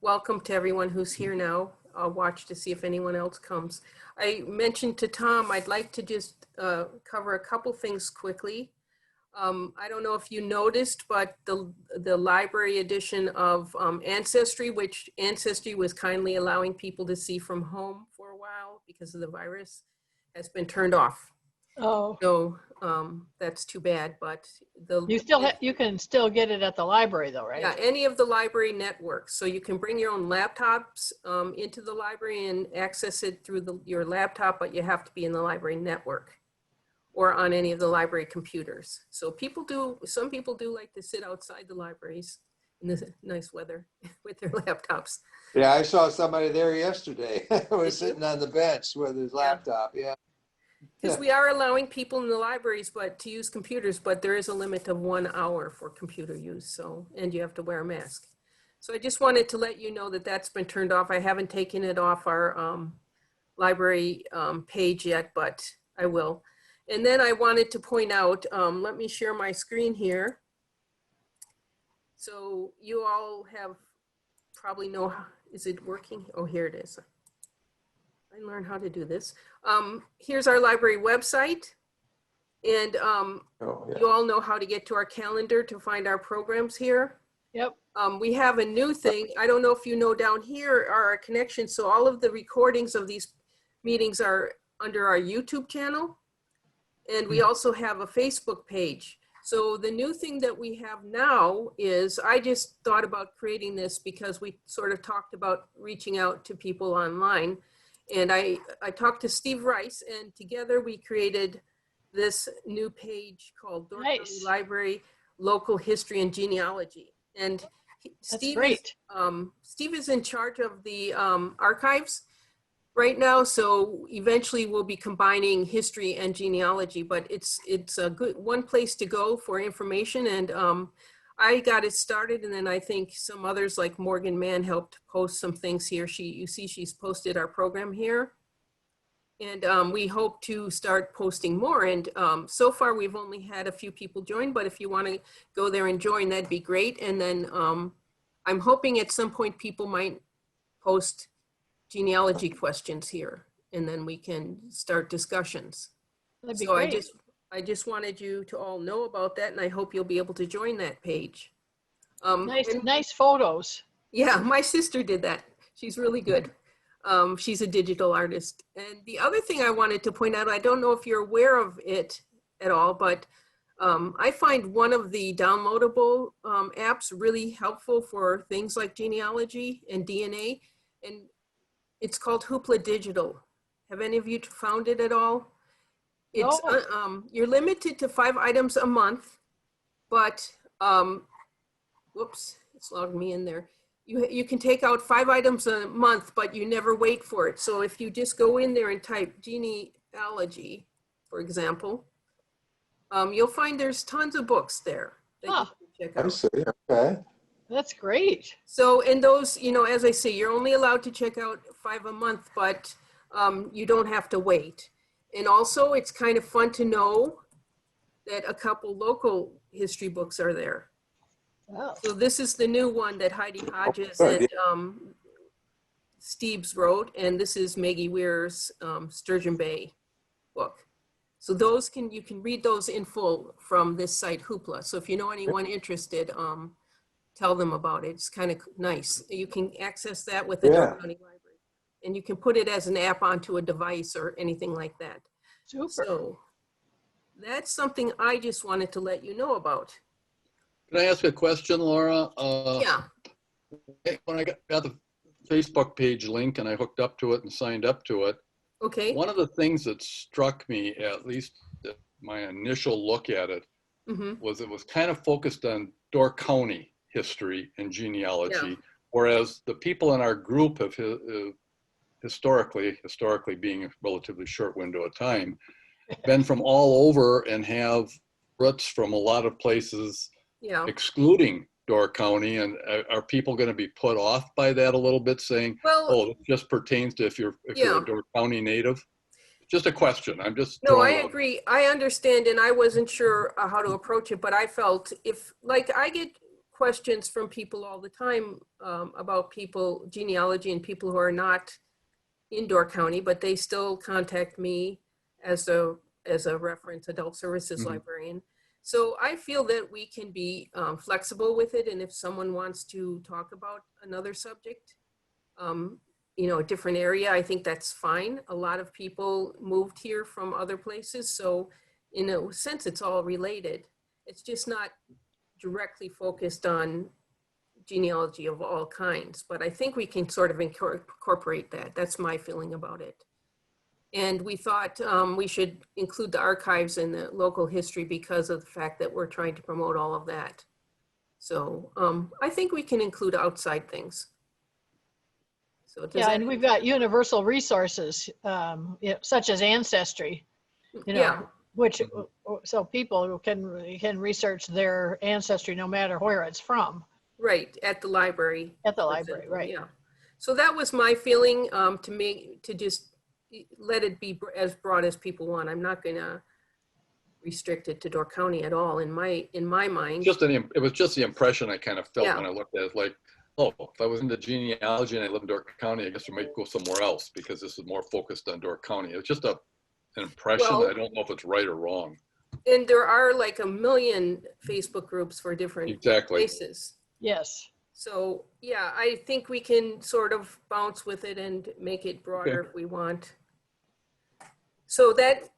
Welcome to everyone who's here now. I'll watch to see if anyone else comes. I mentioned to Tom, I'd like to just cover a couple things quickly. I don't know if you noticed, but the library edition of Ancestry, which Ancestry was kindly allowing people to see from home for a while because of the virus, has been turned off. Oh, So that's too bad, but you can still get it at the library though, right? yeah, any of the library networks. So you can bring your own laptops into the library and access it through your laptop, but you have to be in the library network or on any of the library computers. So some people do like to sit outside the libraries in this nice weather with their laptops. Yeah, I saw somebody there yesterday. Was sitting on the bench with his laptop. Yeah. Because we are allowing people in the libraries to use computers, but there is a limit of 1 hour for computer use. So, and you have to wear a mask. So I just wanted to let you know that that's been turned off. I haven't taken it off our library page yet, but I will. And then I wanted to point out, let me share my screen here. So you all have probably know, is it working? Oh, here it is. I learned how to do this. Here's our library website. And you all know how to get to our calendar to find our programs here. Yep. We have a new thing. I don't know if you know, down here are our connections. So all of the recordings of these meetings are under our YouTube channel. And we also have a Facebook page. So the new thing that we have now is, I just thought about creating this because we sort of talked about reaching out to people online. And I talked to Steve Rice, and together we created this new page called Door County Library Local History and Genealogy. And Steve is in charge of the archives right now, so eventually we'll be combining history and genealogy, but it's a good one place to go for information. And I got it started, and then I think some others like Morgan Mann helped post some things here. You see she's posted our program here. And we hope to start posting more. And so far we've only had a few people join, but if you want to go there and join, that'd be great. And then I'm hoping at some point people might post genealogy questions here, and then we can start discussions. That'd be so great. I just wanted you to all know about that, and I hope you'll be able to join that page. Nice photos. Yeah, my sister did that. She's really good. She's a digital artist. And the other thing I wanted to point out, I don't know if you're aware of it at all, but I find one of the downloadable apps really helpful for things like genealogy and DNA, and it's called Hoopla Digital. Have any of you found it at all? It's you're limited to 5 items a month, but whoops, it's logged me in there. You can take out 5 items a month, but you never wait for it. So if you just go in there and type genealogy, for example, you'll find there's tons of books there that you can check out. I see. Okay. That's great. So in those, as I say, you're only allowed to check out 5 a month, but you don't have to wait. And also it's kind of fun to know that a couple local history books are there. Oh. So this is the new one that Heidi Hodges and Steves wrote, and this is Maggie Weir's Sturgeon Bay book. So those you can read those in full from this site Hoopla. So if you know anyone interested, tell them about it. It's kind of nice. You can access that with the Door County Library, and you can put it as an app onto a device or anything like that. Super. So that's something I just wanted to let you know about. Can I ask a question, Laura? Yeah. When I got the Facebook page link and I hooked up to it and signed up to it, Okay. one of the things that struck me, at least my initial look at it, was it was kind of focused on Door County history and genealogy, whereas the people in our group have historically being a relatively short window of time, been from all over and have roots from a lot of places, excluding Door County. And are people going to be put off by that a little bit, saying, well, oh, it just pertains to if you're a Door County native? Just a question. I'm just I agree. I understand, and I wasn't sure how to approach it, but I felt if, like, I get questions from people all the time about people, genealogy, and people who are not in Door County, but they still contact me as a reference adult services librarian. So I feel that we can be flexible with it. And if someone wants to talk about another subject, you know, a different area, I think that's fine. A lot of people moved here from other places. So in a sense, it's all related. It's just not directly focused on genealogy of all kinds, but I think we can sort of incorporate that. That's my feeling about it. And we thought we should include the archives and the local history because of the fact that we're trying to promote all of that. So I think we can include outside things. So Yeah, and we've got universal resources, you know, such as Ancestry, you know, yeah, which, so people can research their ancestry no matter where it's from. right, at the library. At the for library, example, right. Yeah. So that was my feeling to just let it be as broad as people want. I'm not going to restrict it to Door County at all in my mind. It was just the impression I kind of felt Yeah. when I looked at it, like, oh, if I was into genealogy and I live in Door County, I guess I might go somewhere else because this is more focused on Door County. It's just an impression. Well, I don't know if it's right or wrong. And there are like 1 million Facebook groups for different places. Yes. So yeah, I think we can sort of bounce with it and make it broader if we want. So that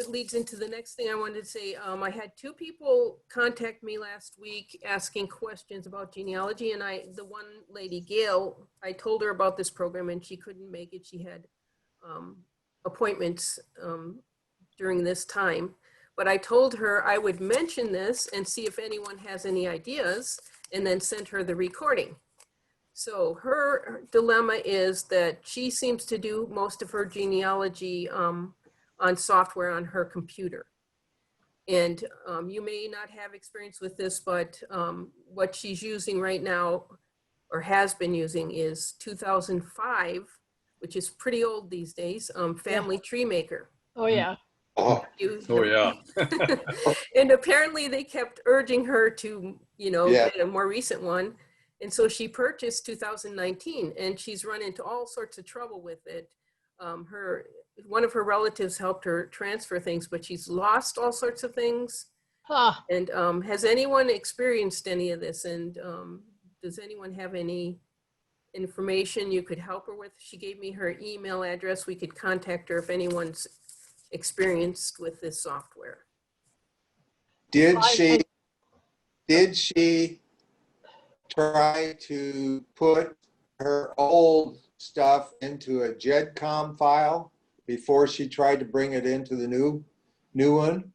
leads into the next thing I wanted to say. I had 2 people contact me last week asking questions about genealogy, and the one lady, Gail, I told her about this program and she couldn't make it. She had appointments during this time, but I told her I would mention this and see if anyone has any ideas, and then sent her the recording. So her dilemma is that she seems to do most of her genealogy on software on her computer. And you may not have experience with this, but what she's using right now, or has been using, is 2005, which is pretty old these days, Family Tree Maker. Oh, yeah. Oh, Yeah. And apparently they kept urging her to, you know, Yeah. get a more recent one. And so she purchased 2019, and she's run into all sorts of trouble with it. One of her relatives helped her transfer things, but she's lost all sorts of things. Huh. And has anyone experienced any of this? And does anyone have any information you could help her with? She gave me her email address. We could contact her if anyone's experienced with this software. did she try to put her old stuff into a GEDCOM file before she tried to bring it into the new one?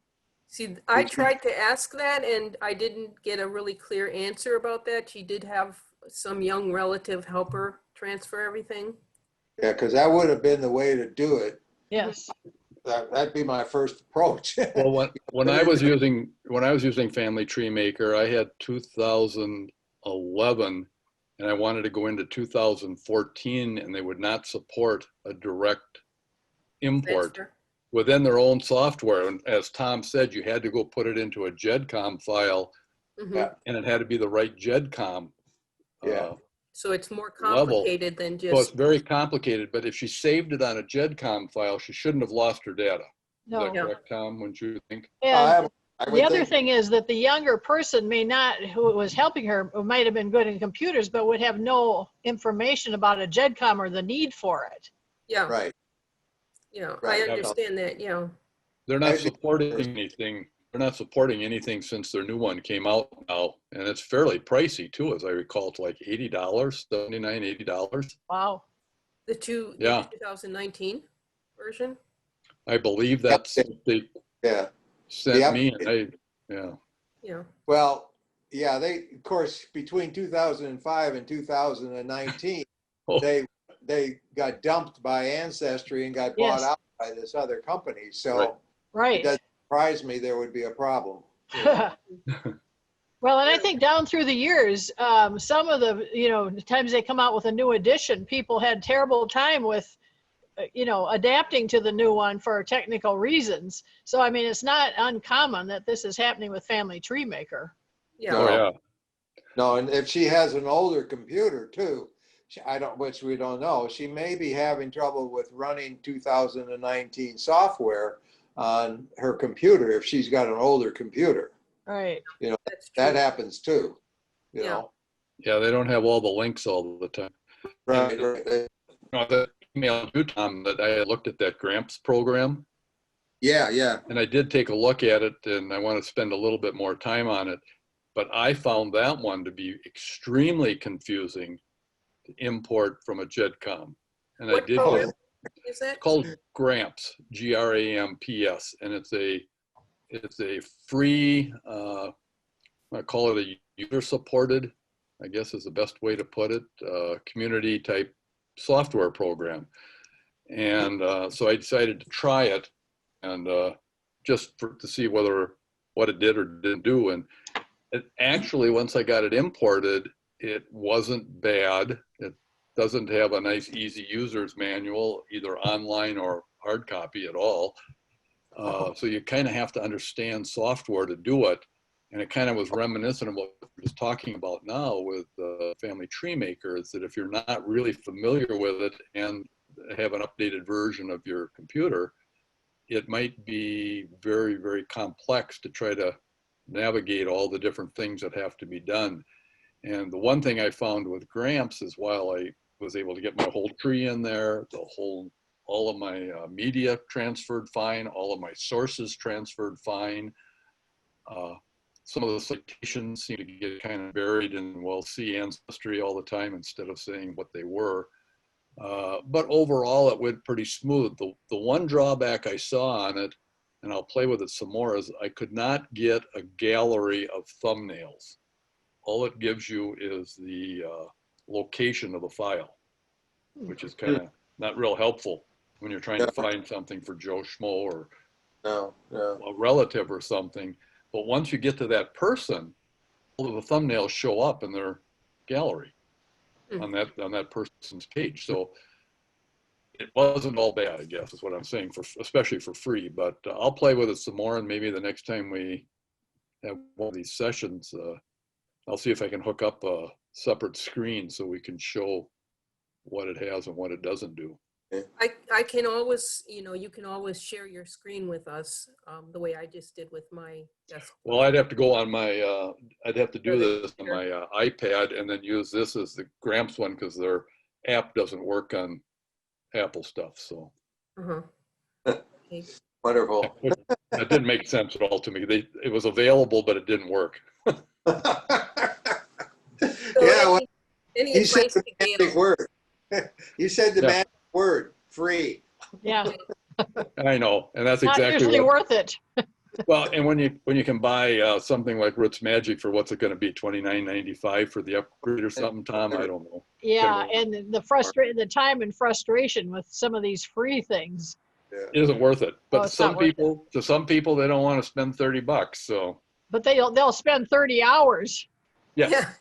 See, I tried to ask that and I didn't get a really clear answer about that. She did have some young relative help her transfer everything. Yeah, because that would have been the way to do it. Yes. That'd be my first approach. Well, when I was using Family Tree Maker, I had 2011, and I wanted to go into 2014, and they would not support a direct import Transfer. within their own software. And as Tom said, you had to go put it into a GEDCOM file, Mhm. and it had to be the right GEDCOM. Yeah. So it's more Level. complicated than So it's just, very complicated, but if she saved it on a GEDCOM file, she shouldn't have lost her data. Is No. that correct, Tom, wouldn't you think? And I would the other think- thing is that the younger person may not, who was helping her, who might have been good in computers, but would have no information about a GEDCOM or the need for it. yeah, Right. yeah, I Right. understand that, yeah. They're not Maybe- supporting anything. They're not supporting anything since their new one came out now. And it's fairly pricey too, as I recall. It's like $80, $79, $80. Wow. The Yeah. 2019 version? I believe that's what they Yeah. sent Yep. me. And yeah. Yeah, Well, yeah, of course, between 2005 and 2019, Oh. they got dumped by Ancestry and got bought Yes. out by this other company. So Right. it Right. doesn't surprise me there would be a problem. Well, and I think down through the years, some of the, the times they come out with a new edition, people had terrible time with, adapting to the new one for technical reasons. So, I mean, it's not uncommon that this is happening with Family Tree Maker. yeah. Oh, yeah. No, and if she has an older computer too, which we don't know, she may be having trouble with running 2019 software on her computer if she's got an older computer. Right. You know, That's true. that happens too, you Yeah. know. Yeah, they don't have all the links all the time. Right, And, right. you know, the email you, Tom, that I looked at that Gramps program, Yeah, yeah. and I did take a look at it, and I want to spend a little bit more time on it. But I found that one to be extremely confusing to import from a JEDCOM. And What I did program get, is that? it's called Gramps, Gramps, and it's a free, I call it a user supported, I guess is the best way to put it, community type software program. And so I decided to try it, and just to see what it did or didn't do. And it actually, once I got it imported, it wasn't bad. It doesn't have a nice, easy user's manual, either online or hard copy at all. So you kind of have to understand software to do it. And it kind of was reminiscent of what we're just talking about now with Family Tree Maker, is that if you're not really familiar with it and have an updated version of your computer, it might be very, very complex to try to navigate all the different things that have to be done. And the one thing I found with Gramps is, while I was able to get my whole tree in there, all of my media transferred fine, all of my sources transferred fine. Some of the citations seem to get kind of buried in, well, see ancestry all the time instead of saying what they were. But overall, it went pretty smooth. The one drawback I saw on it, and I'll play with it some more, is I could not get a gallery of thumbnails. All it gives you is the location of the file, which is kind of not real helpful when you're trying to find something for Joe Schmo or a relative or something. But once you get to that person, all of the thumbnails show up in their gallery on that person's page. So it wasn't all bad, I guess, is what I'm saying, especially for free. But I'll play with it some more, and maybe the next time we have one of these sessions, I'll see if I can hook up a separate screen so we can show what it has and what it doesn't do. I can always, you can always share your screen with us, the way I just did with my desktop. Well, I'd have to go on my, I'd have to do this on my iPad and then use this as the Gramps one, because their app doesn't work on Apple stuff. So. Okay. Wonderful. That didn't make sense at all to me. It was available, but it didn't work. Yeah, any you said advice the to Gail? magic word. You said the magic word, free. Yeah, I know, and that's not exactly usually worth it. Well, and when you can buy something like Roots Magic for, what's it going to be, $29.95 for the upgrade or something, Tom? I don't know. Yeah, and the time and frustration with some of these free things. It isn't worth it. But Oh, it's not worth to some people, they don't want to spend $30. So. But they'll spend 30 hours. Yeah.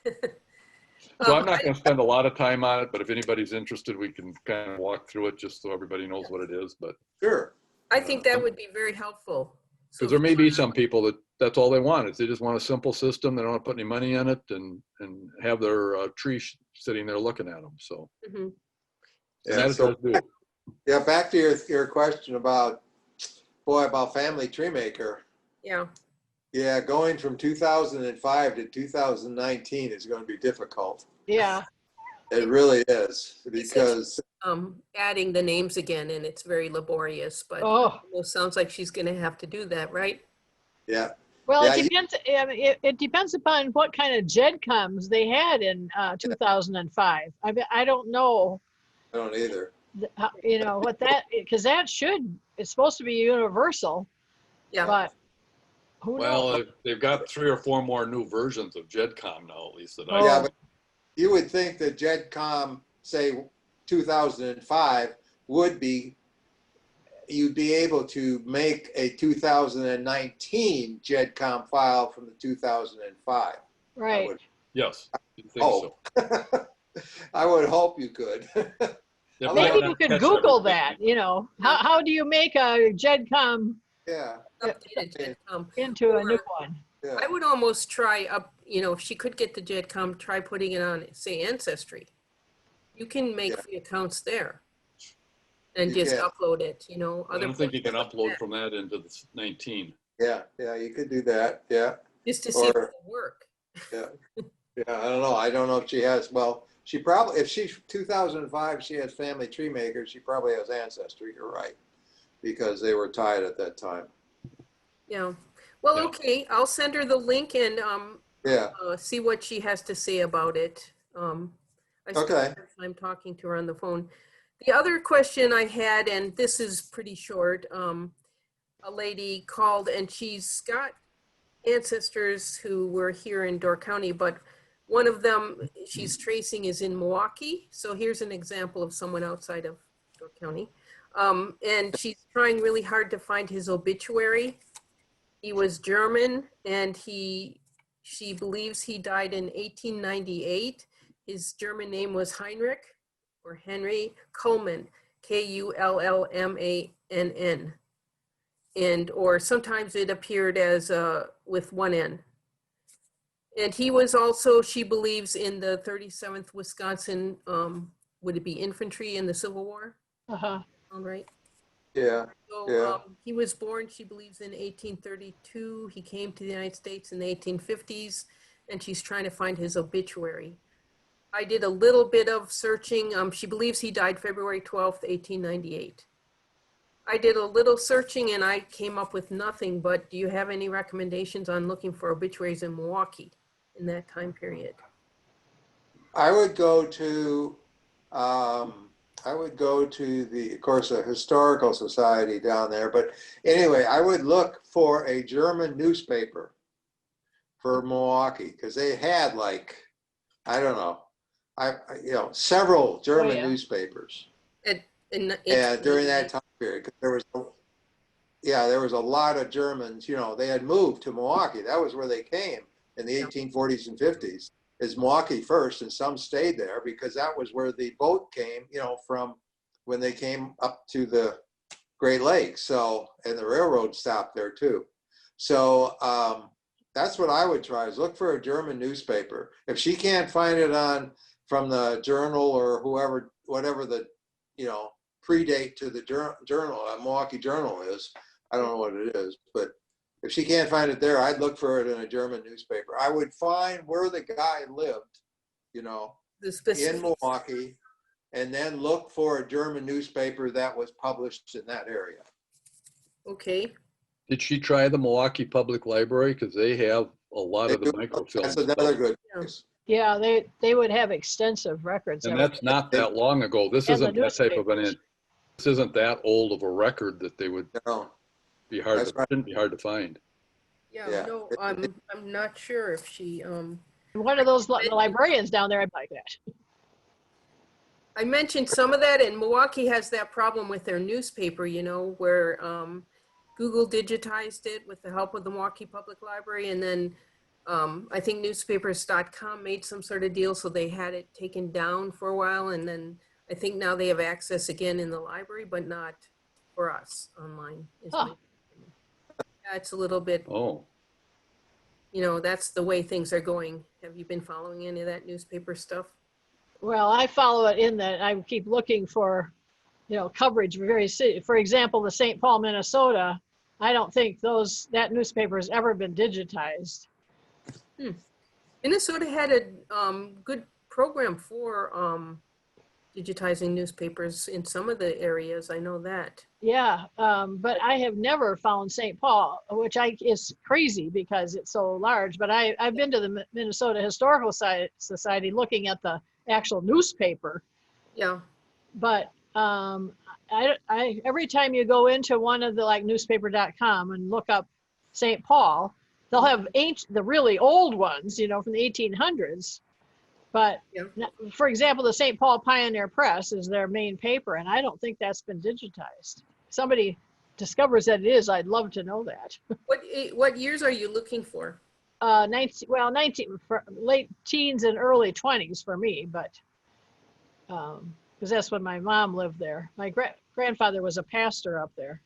So I'm not going to spend a lot of time on it, but if anybody's interested, we can kind of walk through it just so everybody knows what it is. But Sure. I think that would be very helpful. because there may be some people that's all they want, is they just want a simple system. They don't want to put any money in it and have their tree sitting there looking at them. So. Mhm. Yeah, so, yeah, back to your question about Family Tree Maker. Yeah. Yeah, going from 2005 to 2019 is going to be difficult. Yeah. It really is, because adding the names again, and it's very laborious, but it sounds like she's going to have to do that, right? Yeah. Well, it depends. It depends upon what kind of JEDCOMs they had in 2005. I don't know. I don't either. What that, because it's supposed to be universal. Yeah. But who knows? They've got 3 or 4 more new versions of JEDCOM now, at least that I Yeah, know. but you would think that JEDCOM, say 2005, you'd be able to make a 2019 JEDCOM file from the 2005. Right. Yes. I think so. I would hope you could. Maybe you could Google that, how do you make a JEDCOM Yeah. Updated JEDCOM. into a new one? Yeah. I would almost try you know, if she could get the JEDCOM, try putting it on, say, Ancestry. You can make Yeah. free accounts there and You just can. upload it, you know. I don't think you can places like upload that, from that into the 19. Yeah, you could do that, yeah. just to see if Or, it'll work. yeah, I don't know if she has, well, she probably, if she's 2005, she has Family Tree Maker, she probably has Ancestry, you're right, because they were tied at that time. Yeah. Well, Yeah. okay, I'll send her the link and Yeah, see what she has to say about it. I spent Okay. a lot of time talking to her on the phone. The other question I had, and this is pretty short, a lady called and she's got ancestors who were here in Door County, but one of them she's tracing is in Milwaukee. So here's an example of someone outside of Door County. And she's trying really hard to find his obituary. He was German and she believes he died in 1898. His German name was Heinrich or Henry Kullmann, Kullmann. And, or sometimes it appeared as with one N. And he was also, she believes, in the 37th Wisconsin, would it be infantry in the Civil War? Uh-huh. All right. yeah, So Yeah. he was born, she believes, in 1832. He came to the United States in the 1850s, and she's trying to find his obituary. I did a little bit of searching. She believes he died February 12th, 1898. I did a little searching and I came up with nothing, but do you have any recommendations on looking for obituaries in Milwaukee in that time period? I would go to, the, of course, a historical society down there, but anyway, I would look for a German newspaper for Milwaukee, because they had like, I don't know, several German yeah. newspapers. In And during that time period, 'cause there was a lot of Germans, they had moved to Milwaukee. That was where they came in the 1840s and 50s, is Milwaukee first, and some stayed there because that was where the boat came, from when they came up to the Great Lakes. So, and the railroad stopped there too. So that's what I would try, is look for a German newspaper. If she can't find it from the Journal or whatever the, predate to the Journal, Milwaukee Journal is, I don't know what it is, but if she can't find it there, I'd look for it in a German newspaper. I would find where the guy lived, in Milwaukee, and then look for a German newspaper that was published in that area. Okay. Did she try the Milwaukee Public Library? Because they have a lot of the microfilm That's another stuff. good place. Yeah, they would have extensive records. And of it. that's not that long ago. This And the isn't that type of newspapers. this isn't that old of a record that they would No, be hard That's to, right. shouldn't be hard to find. Yeah. No, I'm not sure if she, One of those librarians down there, I'd like that. I mentioned some of that, and Milwaukee has that problem with their newspaper, where Google digitized it with the help of the Milwaukee Public Library. And then I think newspapers.com made some sort of deal, so they had it taken down for a while. And then I think now they have access again in the library, but not for us online. Huh. Yeah, it's a little bit, Oh, that's the way things are going. Have you been following any of that newspaper stuff? Well, I follow it in that I keep looking for, coverage for various cities. For example, the St. Paul, Minnesota, I don't think that newspaper has ever been digitized. Minnesota had a good program for digitizing newspapers in some of the areas. I know that. Yeah, but I have never found St. Paul, which is crazy because it's so large. But I've been to the Minnesota Historical Society looking at the actual newspaper. Yeah. But I every time you go into one of the like newspaper.com and look up St. Paul, they'll have the really old ones, from the 1800s. But for example, the St. Paul Pioneer Press is their main paper, and I don't think that's been digitized. Somebody discovers that it is, I'd love to know that. What years are you looking for? 19 for late teens and early 20s for me, but because that's when my mom lived there. My grandfather was a pastor up there.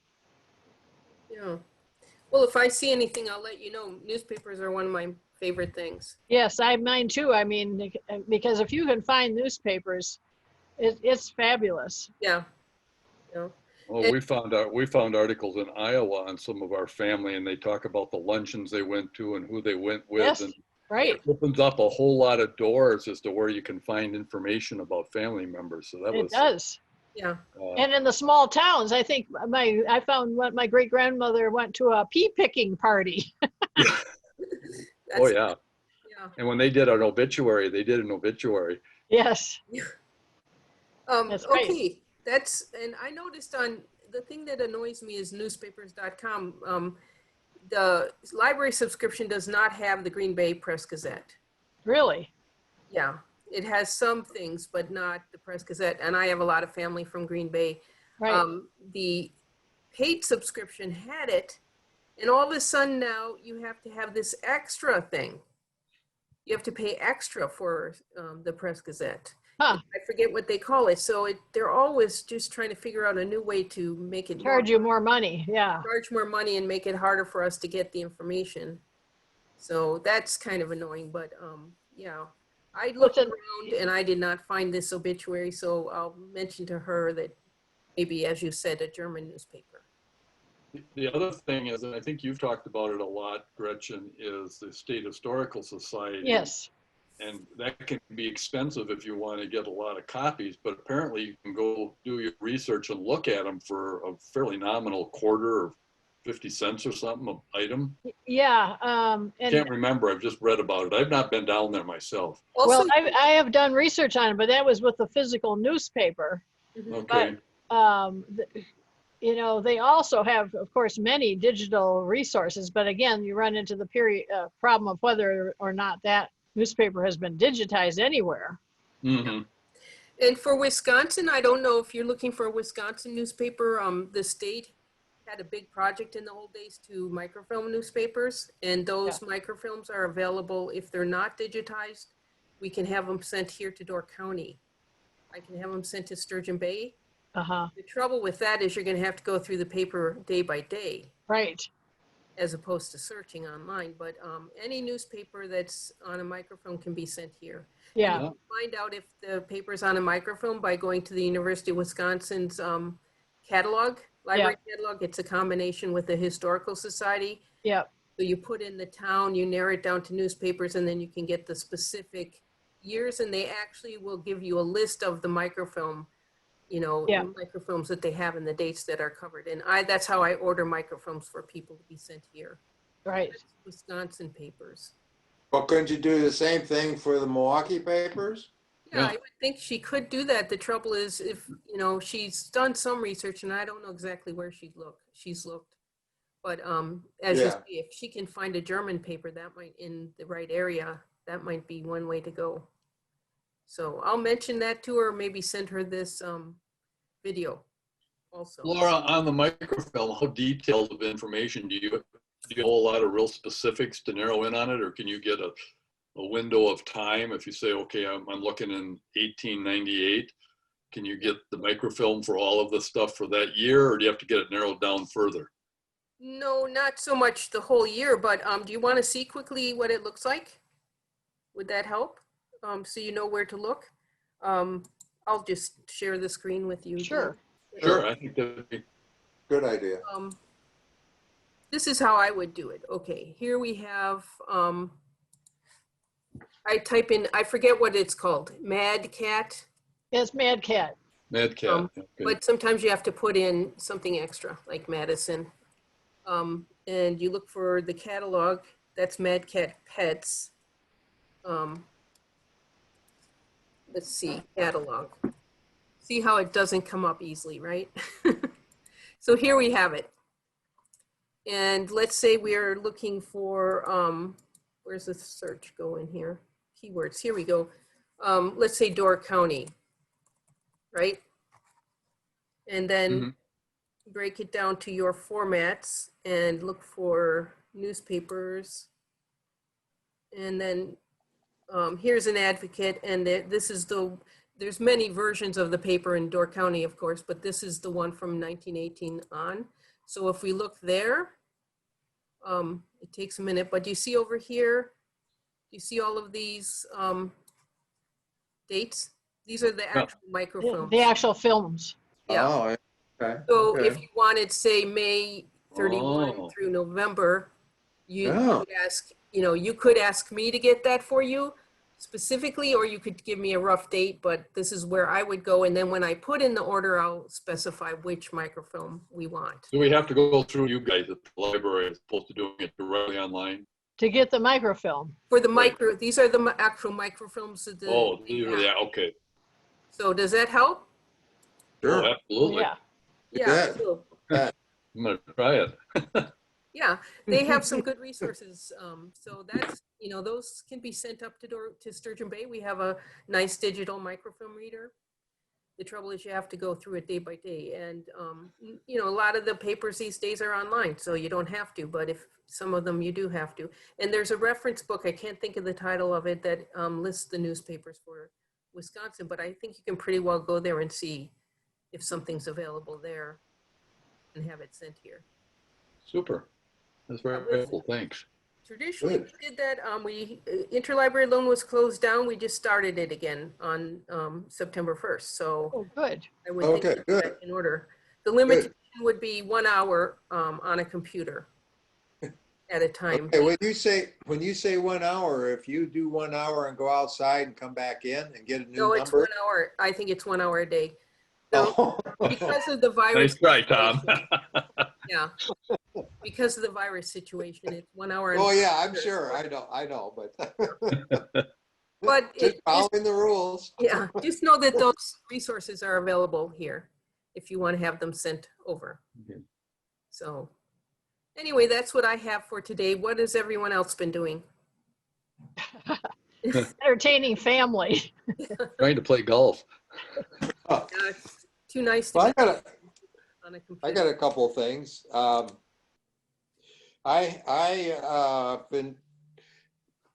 Yeah. Well, if I see anything, I'll let you know. Newspapers are one of my favorite things. Yes, I mine too. I mean, because if you can find newspapers, it's fabulous. Yeah. Yeah. Well, we found articles in Iowa on some of our family, and they talk about the luncheons they went to and who they went with, Yes, and right. it opens up a whole lot of doors as to where you can find information about family members. So that It was, does. Yeah. And in the small towns, I think I found what my great grandmother went to a pea picking party. oh yeah. Yeah. And when they did an obituary, they did an obituary. Yes, that's right. Okay, and I noticed on, the thing that annoys me is newspapers.com. The library subscription does not have the Green Bay Press Gazette. Really. Yeah, it has some things, but not the Press Gazette. And I have a lot of family from Green Bay. Right. The paid subscription had it, and all of a sudden now you have to have this extra thing. You have to pay extra for the Press Gazette. Huh. I forget what they call it. So they're always just trying to figure out a new way to make it Charge you more money. Yeah. charge more money and make it harder for us to get the information. So that's kind of annoying, but yeah. I looked around and I did not find this obituary, so I'll mention to her that maybe, as you said, a German newspaper. The other thing is, and I think you've talked about it a lot, Gretchen, is the State Historical Society. Yes. And that can be expensive if you want to get a lot of copies, but apparently you can go do your research and look at them for a fairly nominal quarter or 50 cents or something an item. Yeah. And can't remember. I've just read about it. I've not been down there myself. Well, I have done research on it, but that was with the physical newspaper. Okay. But, you know, they also have, of course, many digital resources. But again, you run into the problem of whether or not that newspaper has been digitized anywhere. Mm-hmm. And for Wisconsin, I don't know if you're looking for a Wisconsin newspaper. The state had a big project in the old days to microfilm newspapers, and those microfilms are available. If they're not digitized, we can have them sent here to Door County. I can have them sent to Sturgeon Bay. Uh-huh. The trouble with that is you're going to have to go through the paper day by day. Right. As opposed to searching online, but any newspaper that's on a microfilm can be sent here. Yeah. And you can find out if the paper's on a microfilm by going to the University of Wisconsin's catalog, library catalog. It's a combination with the Historical Society. Yeah. So you put in the town, you narrow it down to newspapers, and then you can get the specific years, and they actually will give you a list of the microfilm, you know, microfilms that they have and the dates that are covered. And that's how I order microfilms for people to be sent here. Right. That's Wisconsin papers. Well, couldn't you do the same thing for the Milwaukee papers? Yeah, I would think she could do that. The trouble is, if, you know, she's done some research, and I don't know exactly where she's looked. But as you say, if she can find a German paper that might, in the right area, that might be one way to go. So I'll mention that to her, maybe send her this video also. Laura, on the microfilm, how detailed of information do you have a whole lot of real specifics to narrow in on it, or can you get a window of time? If you say, okay, I'm looking in 1898, can you get the microfilm for all of the stuff for that year, or do you have to get it narrowed down further? No, not so much the whole year, but do you want to see quickly what it looks like? Would that help? So you know where to look? I'll just share the screen with you. Sure. Sure, I think that would be good idea. This is how I would do it. Okay, here we have, I type in, I forget what it's called, Mad Cat. Yes, Mad Cat. Mad Cat. Okay. But sometimes you have to put in something extra, like Madison. And you look for the catalog, that's Mad Cat Pets. Let's see, catalog. See how it doesn't come up easily, right? So here we have it. And let's say we are looking for, where's the search go in here? Keywords, here we go. Let's say Door County, right? And then break it down to your formats and look for newspapers. And then here's an advocate, and this is there's many versions of the paper in Door County, of course, but this is the one from 1918 on. So if we look there, it takes a minute, but you see over here, you see all of these dates? These are the Yeah. actual microfilms. The actual films. Yeah. Oh, okay. So okay. if you wanted, say, May 31 Oh. through November, you Oh. could ask, you could ask me to get that for you specifically, or you could give me a rough date, but this is where I would go. And then when I put in the order, I'll specify which microfilm we want. Do we have to go through you guys at the library as opposed to doing it directly online? To get the microfilm. For the Right. these are the actual microfilms that Oh, we have. yeah, okay. So does that help? Sure. Oh, absolutely. Yeah. You Yeah. bet. So, I'm gonna try it. yeah, they have some good resources. So that's, those can be sent up to Sturgeon Bay. We have a nice digital microfilm reader. The trouble is you have to go through it day by day. And, a lot of the papers these days are online, so you don't have to, but if some of them you do have to. And there's a reference book, I can't think of the title of it, that lists the newspapers for Wisconsin, but I think you can pretty well go there and see if something's available there and have it sent here. Super. That's very helpful. Thanks. Traditionally, Good. we did that. Interlibrary loan was closed down. We just started it again on September 1st. So Oh, good. I would think Okay, it's good. back in order. The limitation would be 1 hour on a computer at a time. Okay, when you say 1 hour, if you do 1 hour and go outside and come back in and get a new No, it's number. 1 hour. I think it's 1 hour a day. So Oh. because of the virus. Nice try, Tom. Yeah. Because of the virus situation, it's 1 hour. Oh yeah, I'm sure. I know, but But just following the rules. yeah, just know that those resources are available here if you want to have them sent over. Okay. So anyway, that's what I have for today. What has everyone else been doing? Entertaining family. Trying to play golf. It's too nice to Well, be on a I computer. got a couple of things. I been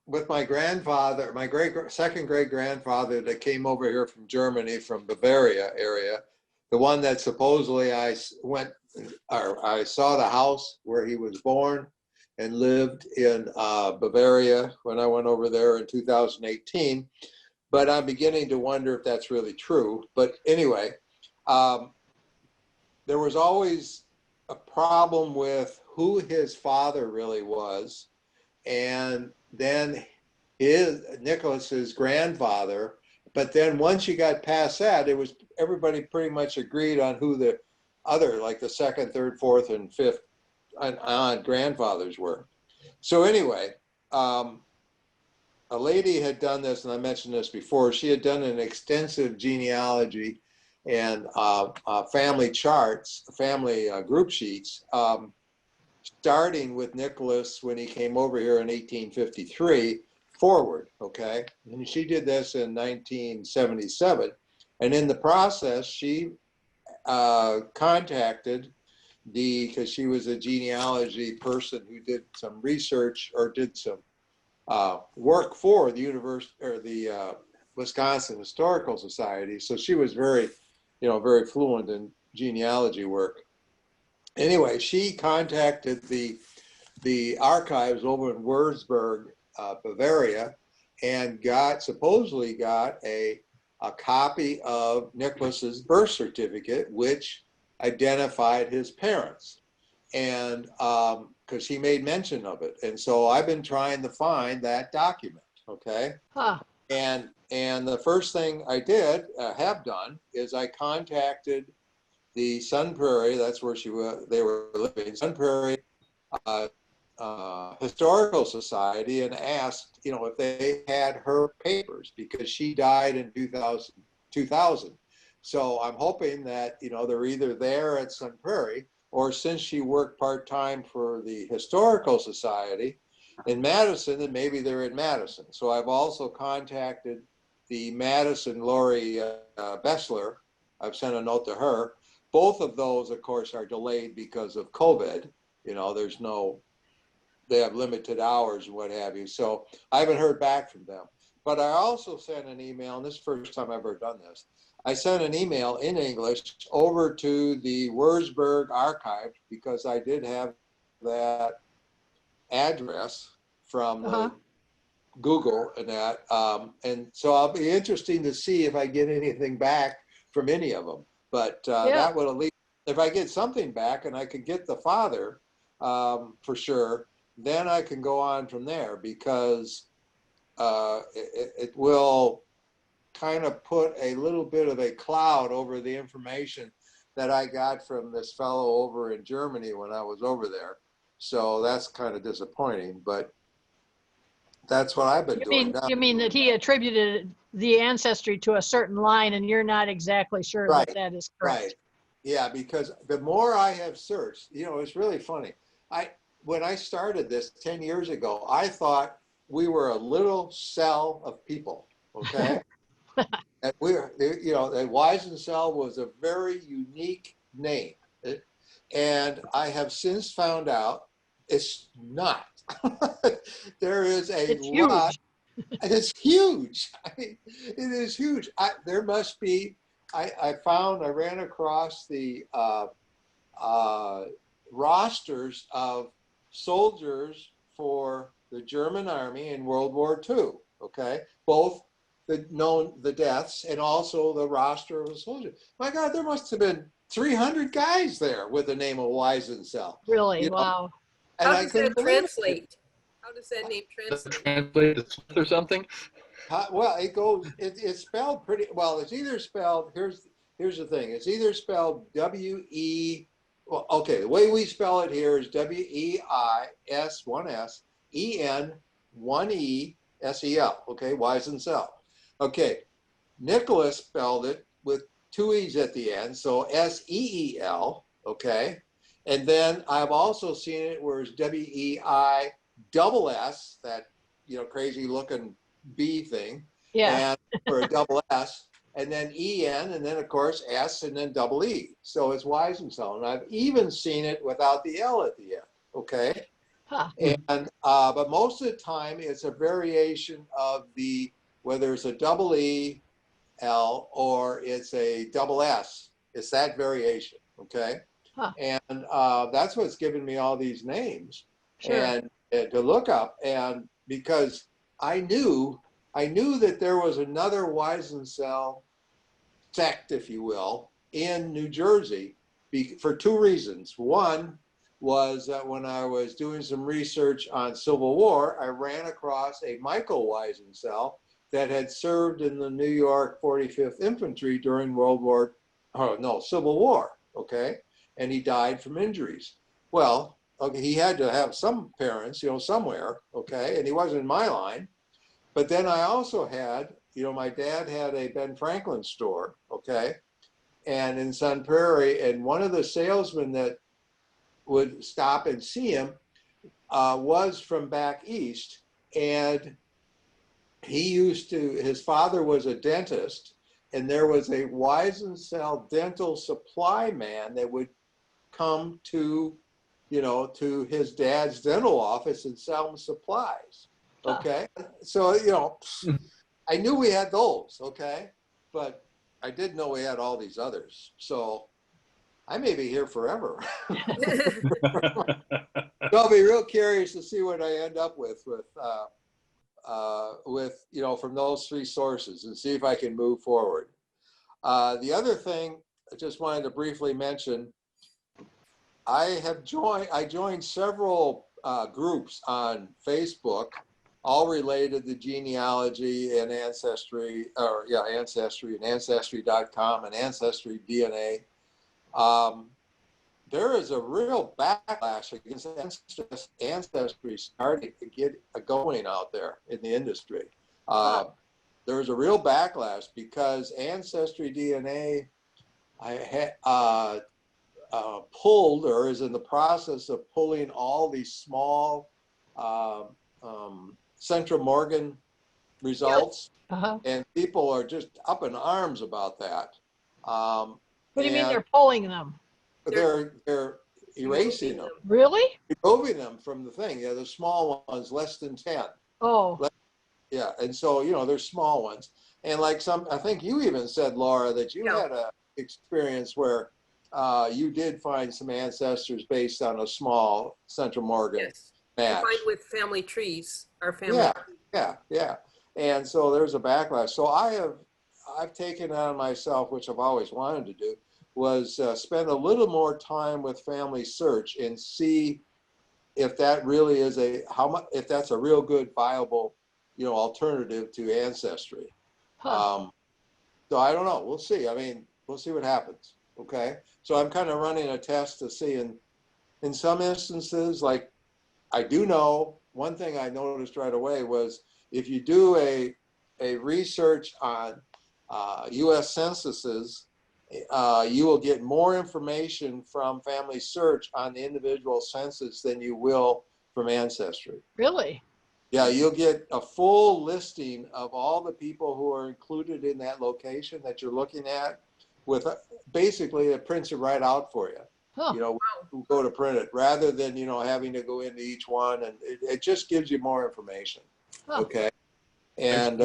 with my grandfather, my second great grandfather that came over here from Germany, from Bavaria area, the one that supposedly I saw the house where he was born and lived in Bavaria when I went over there in 2018. But I'm beginning to wonder if that's really true. But anyway, there was always a problem with who his father really was. And then Nicholas's grandfather. But then once you got past that, it was everybody pretty much agreed on who the other, like the second, third, fourth, and fifth aunt grandfathers were. So anyway, a lady had done this, and I mentioned this before. She had done an extensive genealogy and family charts, family group sheets, starting with Nicholas when he came over here in 1853 forward, okay? And she did this in 1977. And in the process, she contacted because she was a genealogy person who did some research or did some work for the university or the Wisconsin Historical Society. So she was very fluent in genealogy work. Anyway, she contacted the archives over in Würzburg, Bavaria, and supposedly got a copy of Nicholas's birth certificate, which identified his parents, and because he made mention of it. And so I've been trying to find that document, okay? Huh. And the first thing I did, have done, is I contacted the Sun Prairie, that's where they were living, Sun Prairie Historical Society, and asked, if they had her papers, because she died in 2000. So I'm hoping that, they're either there at Sun Prairie, or since she worked part-time for the Historical Society in Madison, then maybe they're in Madison. So I've also contacted the Madison Lori Bessler. I've sent a note to her. Both of those, of course, are delayed because of COVID. They have limited hours and what have you. So I haven't heard back from them. But I also sent an email, and this is the first time I've ever done this. I sent an email in English over to the Würzburg archive, because I did have that address from Google and that. And so I'll be interesting to see if I get anything back from any of them. But that would at least, if I get something back and I could get the father for sure, then I can go on from there, because it will kind of put a little bit of a cloud over the information that I got from this fellow over in Germany when I was over there. So that's kind of disappointing, but that's what I've been doing now. You mean that he attributed the ancestry to a certain line, and you're not exactly sure Right, that that is correct? Right. Yeah, because the more I have searched, it's really funny. When I started this 10 years ago, I thought we were a little cell of people, okay? And that Weisensel was a very unique name. And I have since found out it's not. There is a lot. Huge. And it's huge. I mean, it is huge. There must be, I ran across the rosters of soldiers for the German army in World War II, okay? Both the deaths and also the roster of the soldiers. My God, there must have been 300 guys there with the name of Weisensel. Really? Wow. And How does that translate? How does that name translate? Translate to Smith or something? Well, it's spelled pretty well. It's either spelled, here's the thing. It's either spelled well, okay, the way we spell it here is W-E-I-S, one S, E-N, one E-S-E-L, okay, Weisensel. Okay, Nicholas spelled it with two E's at the end, so S-E-E-L, okay? And then I've also seen it where it's W-E-I-double-S, that, crazy looking B thing. Yeah. And for a double S, and then E-N, and then of course S, and then double E. So it's Weisensel. And I've even seen it without the L at the end, okay? Huh. And, but most of the time it's a variation of whether it's a double E, L, or it's a double S. It's that variation, okay? Huh. And that's what's given me all these names. Sure. And to look up, and because I knew that there was another Weisensel sect, if you will, in New Jersey for two reasons. One was that when I was doing some research on Civil War, I ran across a Michael Weisensel that had served in the New York 45th Infantry during Civil War, okay? And he died from injuries. Well, okay, he had to have some parents, somewhere, okay? And he wasn't in my line. But then I also had, my dad had a Ben Franklin store, okay? And in Sun Prairie, and one of the salesmen that would stop and see him was from back east. And his father was a dentist, and there was a Weisensel dental supply man that would come to his dad's dental office and sell him supplies. Okay. So, I knew we had those. Okay. But I didn't know we had all these others. So I may be here forever. So I'll be real curious to see what I end up with from those three sources, and see if I can move forward. The other thing I just wanted to briefly mention, I joined several groups on Facebook, all related to genealogy and ancestry, Ancestry and Ancestry.com and Ancestry DNA. There is a real backlash against Ancestry starting to get going out there in the industry. There's a real backlash because Ancestry DNA pulled, or is in the process of pulling, all these small Central Morgan results, and people are just up in arms about that. What do you mean they're pulling them? They're erasing them. Really? Removing them from the thing. Yeah, the small ones, less than 10. Oh. Yeah, and so, there's small ones. And like I think you even said, Laura, that you had a experience where you did find some ancestors based on a small Central Morgan match. Combined with family trees, our family. Yeah, Yeah, yeah. And so there's a backlash. So I've taken on myself, which I've always wanted to do, was spend a little more time with Family Search and see if that really is if that's a real good, viable, alternative to Ancestry. Huh. So I don't know. We'll see. I mean, we'll see what happens. Okay. So I'm kind of running a test to see in some instances, like I do know one thing I noticed right away was if you do a research on U.S. censuses, you will get more information from Family Search on the individual census than you will from Ancestry. Really? Yeah, you'll get a full listing of all the people who are included in that location that you're looking at, with basically it prints it right out for you. Huh. Go to print it rather than having to go into each one, and it just gives you more information. Huh. Okay, and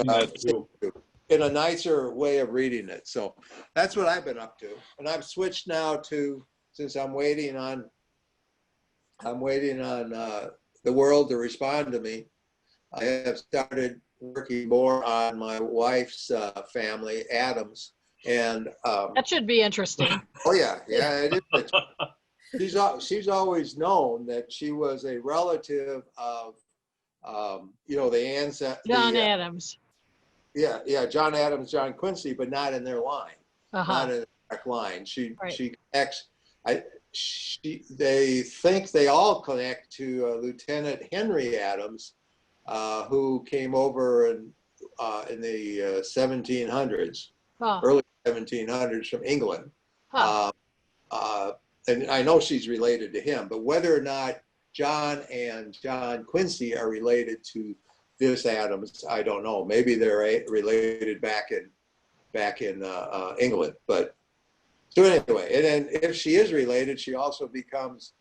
in a nicer way of reading it. So that's what I've been up to, and I've switched now to, since I'm waiting on the world to respond to me. I have started working more on my wife's family, Adams, and That should be interesting. oh yeah, it is. She's always known that she was a relative of the ancestor. John Adams. Yeah, John Adams, John Quincy, but not in their line, not in the direct line. She connects. They think they all connect to Lieutenant Henry Adams, who came over in the 1700s, early 1700s from England. And I know she's related to him, but whether or not John and John Quincy are related to this Adams, I don't know. Maybe they're related back in England. But so anyway, and then if she is related, she also becomes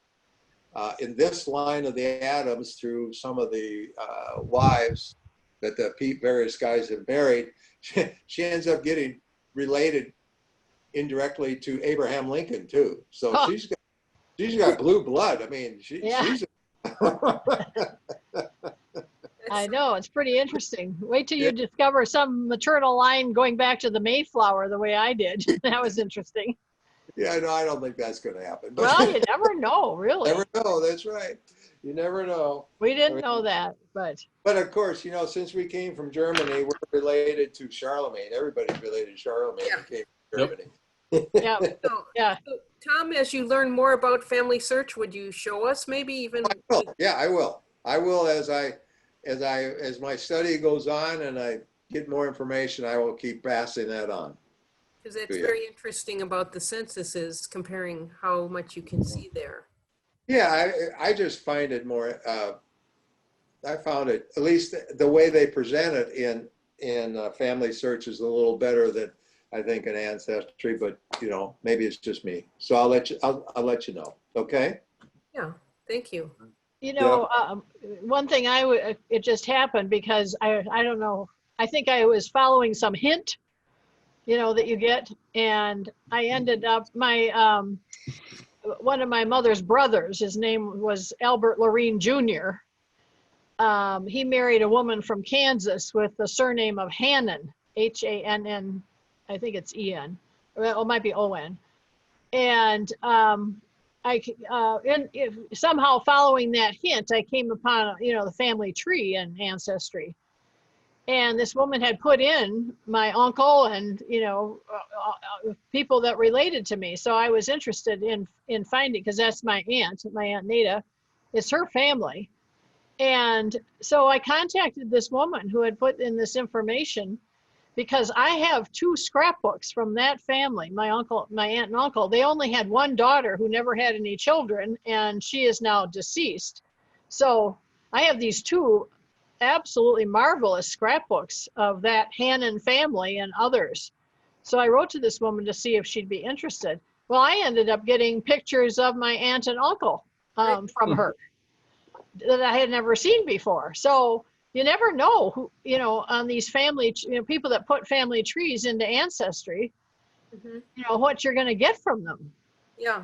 in this line of the Adams through some of the wives that the various guys have married. She ends up getting related indirectly to Abraham Lincoln too. So she's got blue blood. I mean, she's. I know, it's pretty interesting. Wait till you discover some maternal line going back to the Mayflower the way I did. That was interesting. Yeah, no, I don't think that's going to happen. But Well, you never know, really. Never know. That's right. You never know. We didn't know that, but. But of course, since we came from Germany, we're related to Charlemagne. Everybody's related to Charlemagne. Yeah. Who came from Germany. Yeah. So, Tom, as you learn more about Family Search, would you show us maybe even? Yeah, I will. I will as my study goes on and I get more information. I will keep passing that on. Because it's very interesting about the censuses, comparing how much you can see there. Yeah, I just find it more. I found it, at least the way they present it in Family Search, is a little better than I think in Ancestry. But maybe it's just me. So I'll let you know. Okay. Yeah. Thank you. One thing it just happened because I don't know. I think I was following some hint, that you get, and I ended up one of my mother's brothers, his name was Albert Loreen Jr. He married a woman from Kansas with the surname of Hannon, Hann, I think it's En, or it might be On. And somehow following that hint, I came upon, the family tree and Ancestry. And this woman had put in my uncle and, people that related to me. So I was interested in finding, because that's my Aunt Nada. It's her family. And so I contacted this woman who had put in this information, because I have 2 scrapbooks from that family, my aunt and uncle. They only had one daughter who never had any children, and she is now deceased. So I have these 2 absolutely marvelous scrapbooks of that Hannon family and others. So I wrote to this woman to see if she'd be interested. Well, I ended up getting pictures of my aunt and uncle from her that I had never seen before. So you never know who, on these family, people that put family trees into Ancestry, what you're going to get from them. Yeah.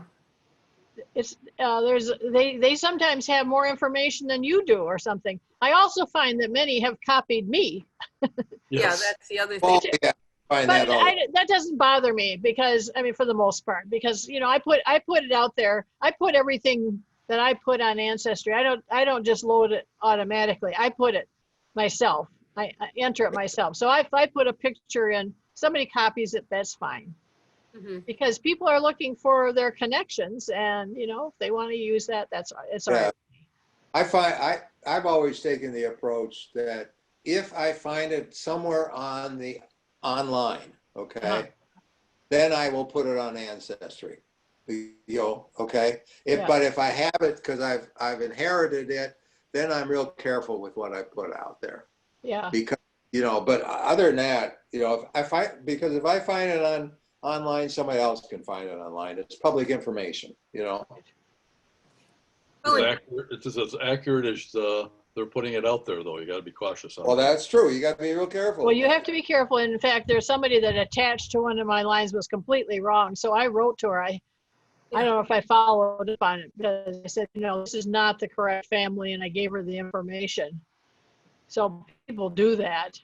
It's they sometimes have more information than you do or something. I also find that many have copied me. Yeah, Yes. that's the other thing. Oh, yeah, find But that all. that doesn't bother me because, I mean, for the most part, because, you know, I put it out there. I put everything that I put on Ancestry. I don't just load it automatically. I put it myself. I enter it myself. So if I put a picture in, somebody copies it, that's fine. Mhm. Because people are looking for their connections, and, you know, if they want to use that, it's all Yeah. right. I've always taken the approach that if I find it somewhere on the online, okay, Uh-huh. then I will put it on Ancestry. Okay. Yeah. But if I have it because I've inherited it, then I'm real careful with what I put out there. Yeah. Because, but other than that, because if I find it on online, somebody else can find it online. It's public information, Well, It's as accurate as they're putting it out there, though. You got to be cautious on Well, that. that's true. You got to be real careful. Well, you have to be careful. In fact, there's somebody that attached to one of my lines was completely wrong. So I wrote to her. I don't know if I followed up on it because I said, this is not the correct family, and I gave her the information. So people do that.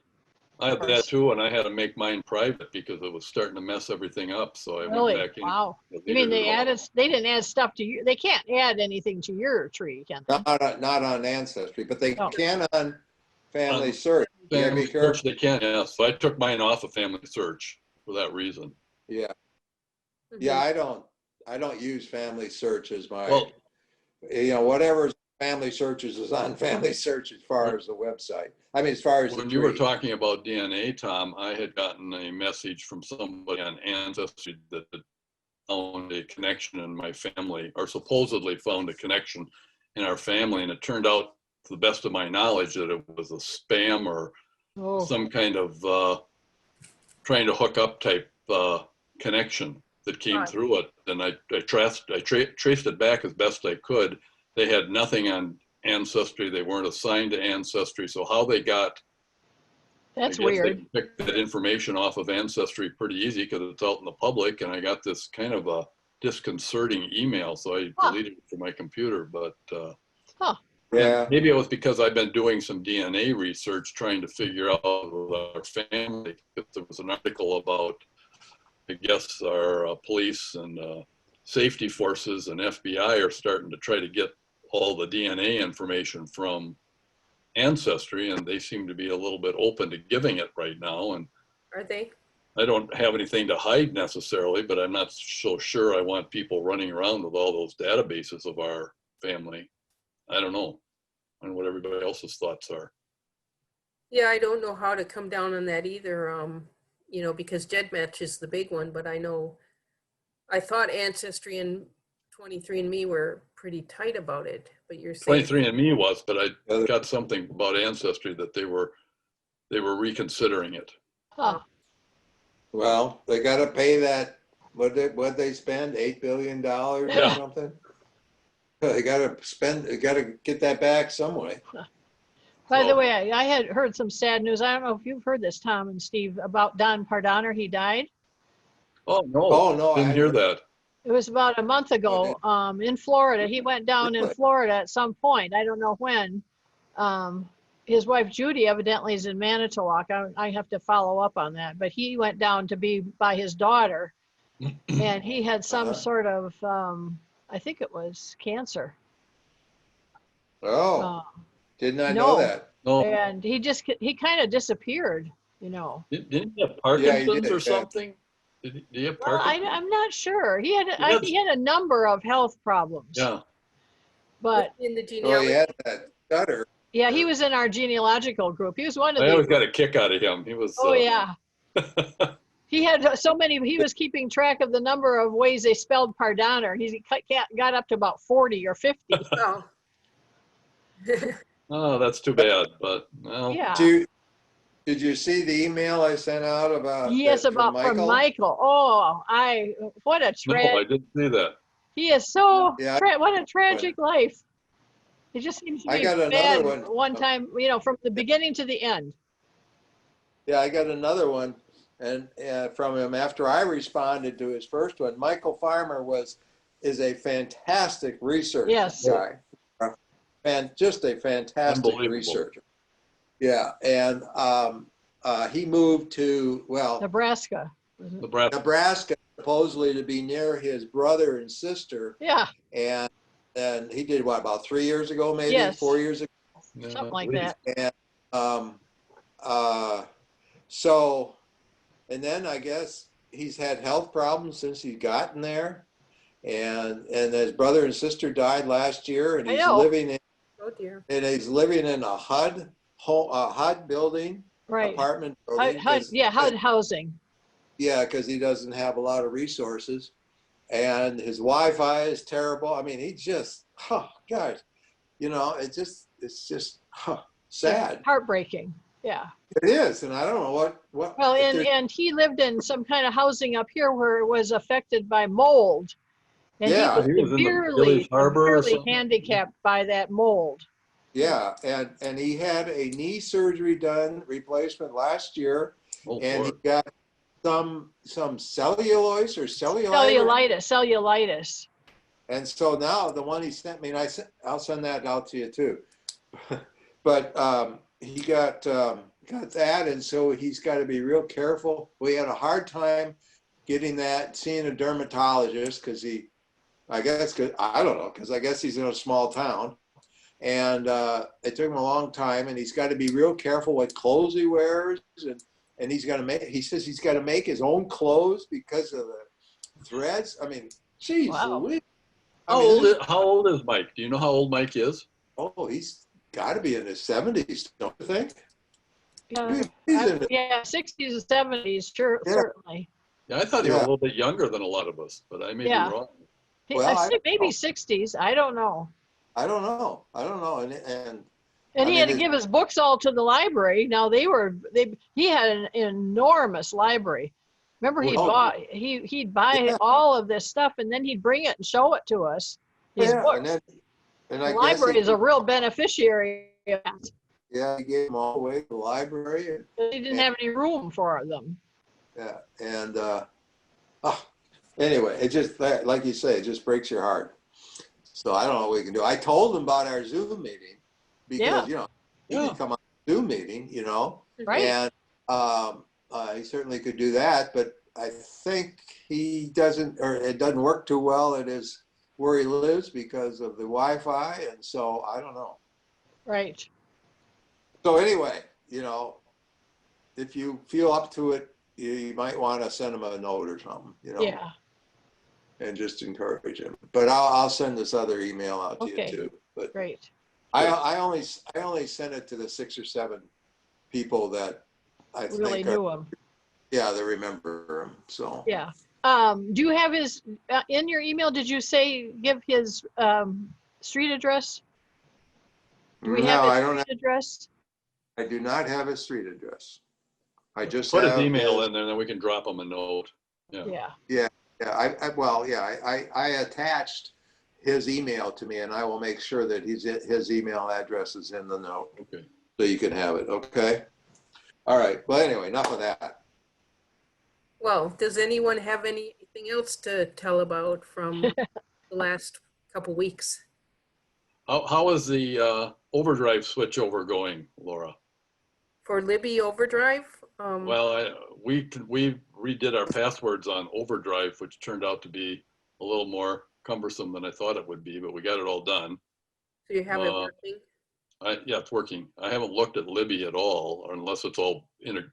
I had that too, and I had to make mine private because it was starting to mess everything up. So I Really? went back in. Wow. and You mean deleted it all. they didn't add stuff to you? They can't add anything to your tree, can they? Not on Ancestry, but they No. can on Family On Search. You gotta Family be careful. Search, they can, yeah. So I took mine off of Family Search for that reason. Yeah, mhm. yeah. I don't use Family Search as my. Well, Whatever's Family Searches is on Family Search as far as the website. I mean, as far as the when you were tree. talking about DNA, Tom, I had gotten a message from somebody on Ancestry that found a connection in my family, or supposedly found a connection in our family, and it turned out, to the best of my knowledge, that it was a spam or Oh, some kind of trying to hook up type connection that came Right. through it. And I traced it back as best I could. They had nothing on Ancestry. They weren't assigned to Ancestry. So how they got, that's I guess weird. they picked that information off of Ancestry pretty easy because it's out in the public. And I got this kind of a disconcerting email. So I deleted it from my computer. But Huh. Yeah. and maybe it was because I've been doing some DNA research trying to figure out with our family. There was an article about, I guess, our police and safety forces and FBI are starting to try to get all the DNA information from Ancestry, and they seem to be a little bit open to giving it right now. And Are they? I don't have anything to hide necessarily, but I'm not so sure I want people running around with all those databases of our family. I don't know, and what everybody else's thoughts are. Yeah, I don't know how to come down on that either. Because GEDmatch is the big one, but I thought Ancestry and 23andMe were pretty tight about it, but you're saying. 23andMe was, but I got something about Ancestry that they were reconsidering it. Huh. Well, they got to pay that. What they spend? $8 billion or Yeah. something. They got to spend. They got to get that back some way. By the So- way, I had heard some sad news. I don't know if you've heard this, Tom and Steve, about Don Pardonner. He died. Oh, no. Oh no, Didn't hear that. It was about a month ago in Florida. He went down in Really? Florida at some point. I don't know when. His wife Judy evidently is in Manitowoc. I have to follow up on that. But he went down to be by his daughter, and he had some sort of, I think it was cancer. Oh, Uh, did not no. know that. No, and he kind of disappeared, didn't he have Parkinson's did, or yeah. something? Did he have Well, Parkinson's? I'm not sure. He had Yes. he had a number of health problems. Yeah. But In the Oh, genealogy. he had that stutter. yeah, he was in our genealogical group. He was one of I the. always got a kick out of him. He was. Oh yeah. He had so many. He was keeping track of the number of ways they spelled Pardonner. He got up to about 40 or 50. Oh. Oh, that's too bad. But well, Yeah. Did you see the email I sent out about? Yes, from about from Michael. Oh, what a no, I tragedy. didn't see that. He is so Yeah. what a tragic life. It just seems to I be got another bad one. time, from the beginning to the end. Yeah, I got another one, and from him after I responded to his first one. Michael Farmer is a fantastic research Yes. guy. just a fantastic Unbelievable. researcher. Yeah, and he moved to, well, Nebraska. Nebraska, supposedly to be near his brother and sister. Yeah, And he did what, about 3 years ago, maybe Yes. 4 years ago. Yeah, something like at least. that. And so, and then I guess he's had health problems since he's gotten there. And his brother and sister died last year, and I he's know. living in, Oh dear. and he's living in a HUD building, Right. apartment building. HUD housing. Yeah, because he doesn't have a lot of resources, and his Wi-Fi is terrible. I mean, he just, God, it's just sad. Heartbreaking. Yeah. It is, and I don't know what. Well, if there's- and he lived in some kind of housing up here where it was affected by mold. And Yeah. he He was was in the Village Harbor or severely something. handicapped by that mold. yeah, and he had a knee surgery done, replacement last year, Oh, and he Lord. got some cellulosis or cellulitis. Cellulitis. And so now the one he sent me, and I'll send that out to you too. But he got that, and so he's got to be real careful. We had a hard time getting that, seeing a dermatologist, because I guess he's in a small town, and it took him a long time, and he's got to be real careful what clothes he wears, and he says he's got to make his own clothes because of the threads. I mean, geez, Wow. Louise. How old is Mike? Do you know how old Mike is? Oh, he's got to be in his 70s, don't you think? Yeah, He's in it. yeah, 60s and 70s, sure, Yeah. certainly. Yeah, I thought he was Yeah. a little bit younger than a lot of us, but I may Yeah. be wrong. Well, I I think maybe don't 60s. I don't know. I don't know. And And I he mean, had to give his books all to the library. Now he had an enormous library. Remember he'd buy Yeah. all of this stuff and then he'd bring it and show it to us. His yeah, books. and The I guess library is a real beneficiary of that. he gave them all away to the library. And, He didn't have any room for them. yeah, and anyway, it just, like you say, it just breaks your heart. So I don't know what we can do. I told him about our Zoom meeting because he Yeah. could come on a Zoom meeting, Right. and he certainly could do that. But I think it doesn't work too well at where he lives because of the Wi-Fi, and so I don't know. Right. So anyway, if you feel up to it, you might want to send him a note or something, Yeah. and just encourage him. But I'll send this other email out to Okay. you too. But Great. I only sent it to the 6 or 7 people that I Really think knew him. they remember him. So Yeah. Do you have his in your email? Did you say give his street address? Do we have his street address? I do not have his street address. I just Put have his email in there, and then we can drop him a note. Yeah. Yeah. Yeah, I attached his email to me, and I will make sure that his email address is in the note. Okay. So you can have it. Okay. All right. Well, anyway, enough of that. Well, does anyone have anything else to tell about from the last couple weeks? How is the overdrive switchover going, Laura? For Libby Overdrive? Well, we redid our passwords on overdrive, which turned out to be a little more cumbersome than I thought it would be, but we got it all done. So you have it working? Yeah, it's working. I haven't looked at Libby at all, unless it's all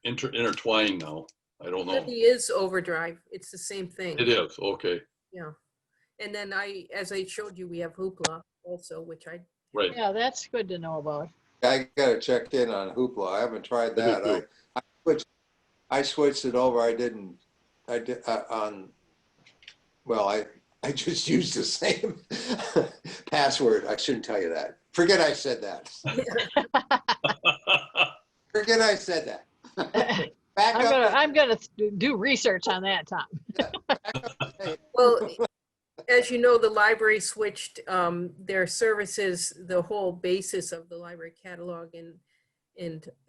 intertwined now. I don't know. Libby is Overdrive. It's the same thing. It is, okay. Yeah. And then as I showed you, we have Hoopla also, which Right. Yeah, that's good to know about. I got to check in on Hoopla. I haven't tried I do that. I switched it over. I just used the same password. I shouldn't tell you that. Forget I said that. Forget I said that. Back up. I'm gonna do research on that, Tom. well, as you know, the library switched their services, the whole basis of the library catalog and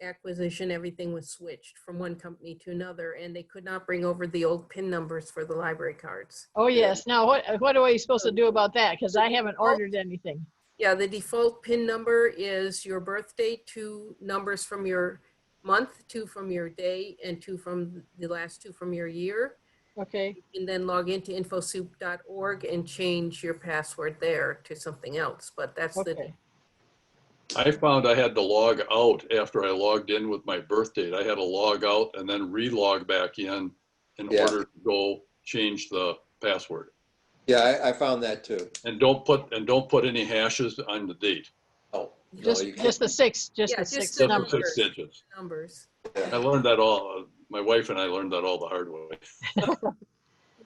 acquisition, everything was switched from one company to another, and they could not bring over the old PIN numbers for the library cards. Oh yes. Now what are we supposed to do about that? Because I haven't ordered anything. Yeah, the default PIN number is your birthday, 2 numbers from your month, 2 from your day, and 2 from the last 2 from your year. Okay. And then log into infosoup.org and change your password there to something else. But that's the, Okay. I found I had to log out after I logged in with my birth date. I had to log out and then re-log back in Yeah. order to go change the password. Yeah, I found that too. And don't put any hashes on the date. Oh, no, Just you can't. just the six, just yeah, the six just the Just the numbers. 6 digits. numbers. I learned that all. My wife and I learned that all the hard way.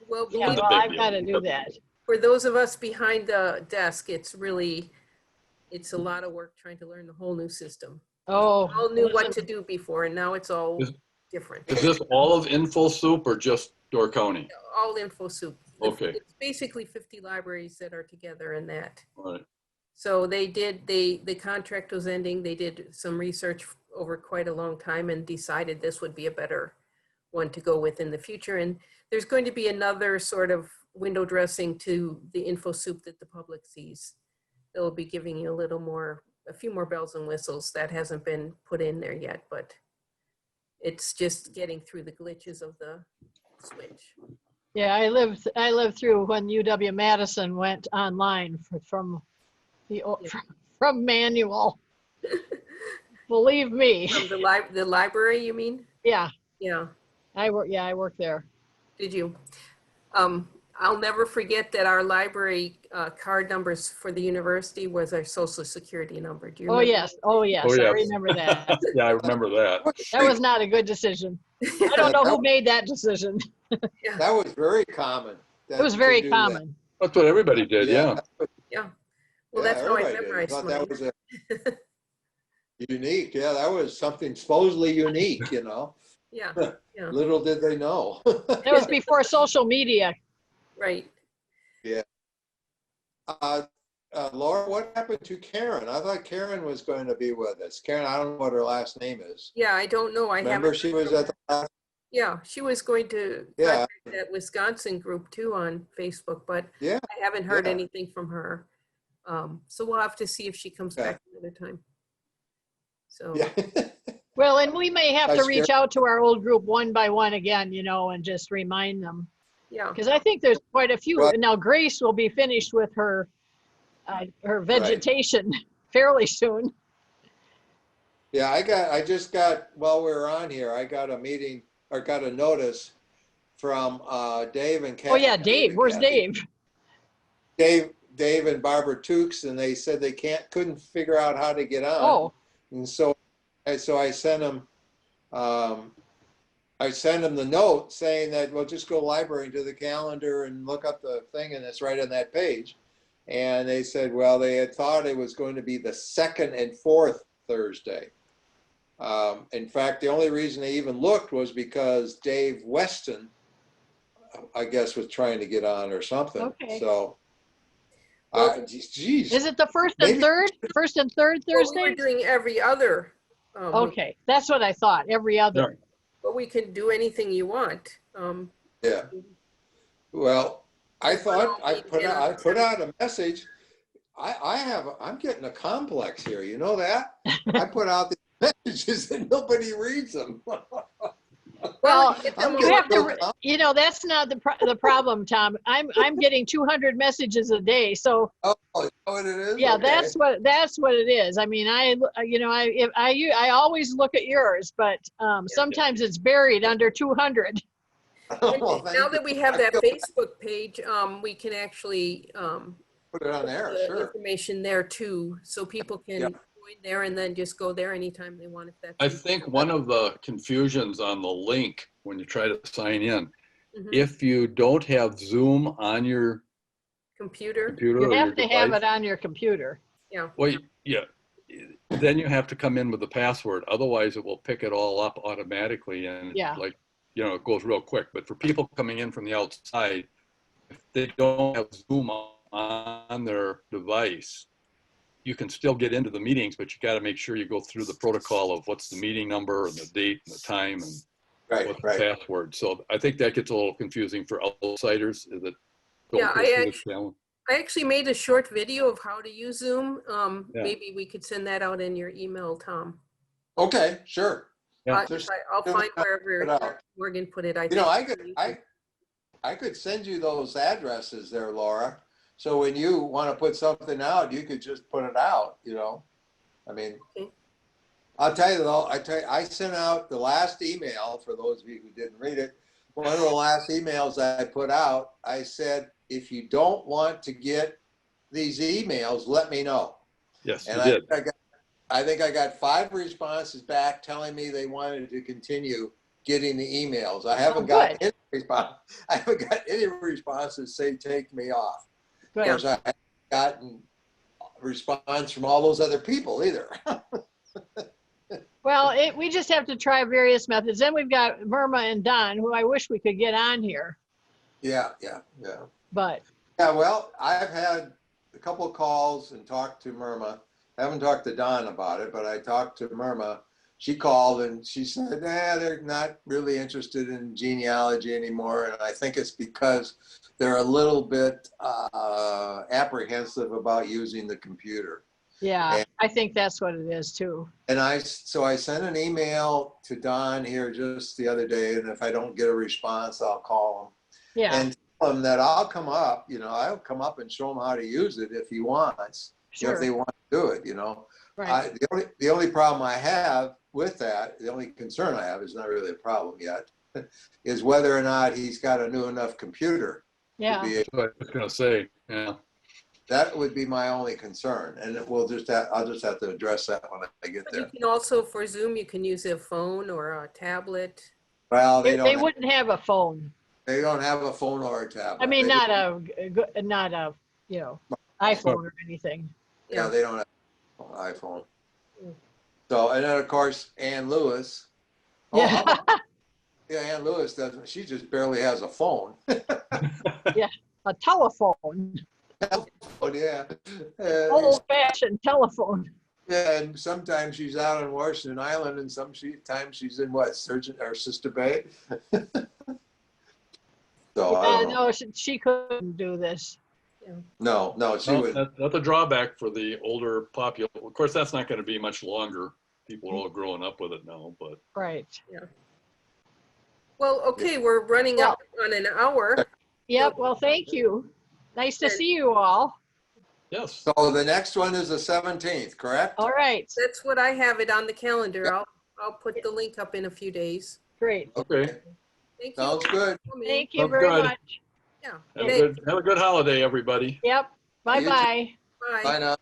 Well, Yeah, believe well, big I've deal. got to do that. for those of us behind the desk, it's a lot of work trying to learn the whole new system. Oh, All knew what listen, to do before, and now it's all Is- different. Is this all of InfoSoup or just Door County? All InfoSoup. Okay. It's basically 50 libraries that are together in that. All right. So the contract was ending. They did some research over quite a long time and decided this would be a better one to go with in the future. And there's going to be another sort of window dressing to the InfoSoup that the public sees. They'll be giving you a few more bells and whistles that hasn't been put in there yet, but it's just getting through the glitches of the switch. yeah, I lived through when UW-Madison went online from Yeah. from manual. Believe me. From the library, you mean? Yeah, Yeah. I work there. Did you? I'll never forget that our library card numbers for the university was our social security number. Do you Oh remember? yes, oh yes, Oh, I yes. remember that. Yeah, I remember that. That was not a good decision. I don't know who made that decision. That was very common. It was very to do that. common. That's what everybody did, yeah. Yeah. Well, that's how I everybody did. memorized Thought mine. that was unique. Yeah, that was something supposedly unique, you know. Yeah, yeah, Little did they know. That was before social media. right. Laura, what happened to Karen? I thought Karen was going to be with us. Karen, I don't know what her last name is. Yeah, I don't know. I Remember haven't. she was at the last, Yeah, she was going to Yeah. contact that Wisconsin group too on Facebook, but yeah, I haven't heard Yeah. anything from her. So we'll have to see if she comes Okay. back another time. So, yeah. Well, and we may have to That's reach out to our old group one by one again, you know, and just remind them. yeah, Because I think there's quite a few. Right. Now Grace will be finished with her vegetation fairly soon. Yeah, I just got, while we were on here, I got a meeting or got a notice from Dave and Kathy. Oh yeah, Dave. Where's Dave? Dave and Barbara Tukes, and they said they couldn't figure out how to get on. Oh, And so I sent them, the note saying that, well, just go library to the calendar and look up the thing, and it's right on that page. And they said, well, they had thought it was going to be the second and fourth Thursday. In fact, the only reason they even looked was because Dave Weston, I guess, was trying to get on or something. Okay. So, Well, geez. is it the first and Maybe- third? First and third well, we were Thursday? doing every other. Okay, that's what I thought. Every other. But we can do anything you want. Yeah. Well, I thought I put out a message. I'm getting a complex here. You know that? I put out these messages and nobody reads them. Well, I'm you getting have so to. You know, that's not the problem, Tom. I'm getting 200 messages a day, so Oh, is that what it is? yeah, Okay. that's what it is. I mean, I always look at yours, but sometimes it's buried under 200. Well, thank Now you. that we have that Facebook page, we can actually Put it on there, the sure. information there too, so people can Yep. join there and then just go there anytime they want if that's. I think one of the confusions on the link when you try to sign in, Mhm. if you don't have Zoom on your Computer, computer You or your have to have device, it on your computer. yeah. well, yeah, then you have to come in with the password. Otherwise, it will pick it all up automatically and Yeah. like, you know, it goes real quick. But for people coming in from the outside, if they don't have Zoom on their device, you can still get into the meetings, but you got to make sure you go through the protocol of what's the meeting number and the date and the time and Right, what's right. the password. So I think that gets a little confusing for outsiders that don't Yeah, go I through the actually- challenge. I actually made a short video of how to use Zoom. Yeah. Maybe we could send that out in your email, Tom. Okay, sure. Yeah. I'll find Put it wherever out. Morgan put it. I You think. know, I could send you those addresses there, Laura. So when you want to put something out, you could just put it out, you know? I mean, Okay. I'll tell you though, I sent out the last email for those of you who didn't read it. One of the last emails I put out, I said, if you don't want to get these emails, let me know. Yes, you And did. I think I got 5 responses back telling me they wanted to continue getting the emails. I haven't got any response. I haven't got any responses say take me off. Of course, I haven't gotten response from all those other people either. Well, we just have to try various methods. Then we've got Myrma and Don, who I wish we could get on here. Yeah. But Yeah, well, I've had a couple of calls and talked to Myrma. I haven't talked to Don about it, but I talked to Myrma. She called and she said, they're not really interested in genealogy anymore. And I think it's because they're a little bit apprehensive about using the computer. yeah, And, I think that's what it is too. and so I sent an email to Don here just the other day. And if I don't get a response, I'll call him. Yeah, And tell him that I'll come up, I'll come up and show him how to use it if he wants, sure. if they want to do it, Right. The only problem I have with that, the only concern I have is not really a problem yet, is whether or not he's got a new enough computer. Yeah. To be That's what I was going to say. Yeah. that would be my only concern. And I'll just have to address that when I get But you there. can also, for Zoom, you can use a phone or a tablet. Well, They wouldn't have a phone. they don't have a phone or a tablet. I mean, They not a iPhone or anything. Yeah, they don't have an iPhone. So, and then of course, Ann Lewis. Yeah. Yeah, Ann Lewis doesn't, she just barely has a phone. A telephone. Oh, yeah. Old-fashioned telephone. Yeah, and sometimes she's out on Washington Island and sometimes she's in what, Surgeon or Sister Bay? So, I don't know. No, she couldn't do this. No, she Well, wouldn't. that's a drawback for the older population. Of course, that's not going to be much longer. People are all growing up with it now, but Right. Well, okay, we're running up on an hour. Yep. Well, thank you. Nice to see you all. yes. So the next one is the 17th, correct? All right. That's what I have it on the calendar. I'll put the link up in a few days. Great. Okay. Thank you. Sounds good. Thank you Sounds very good. much. Yeah. Have a good holiday, everybody. Yep. Bye-bye. Bye. Bye now.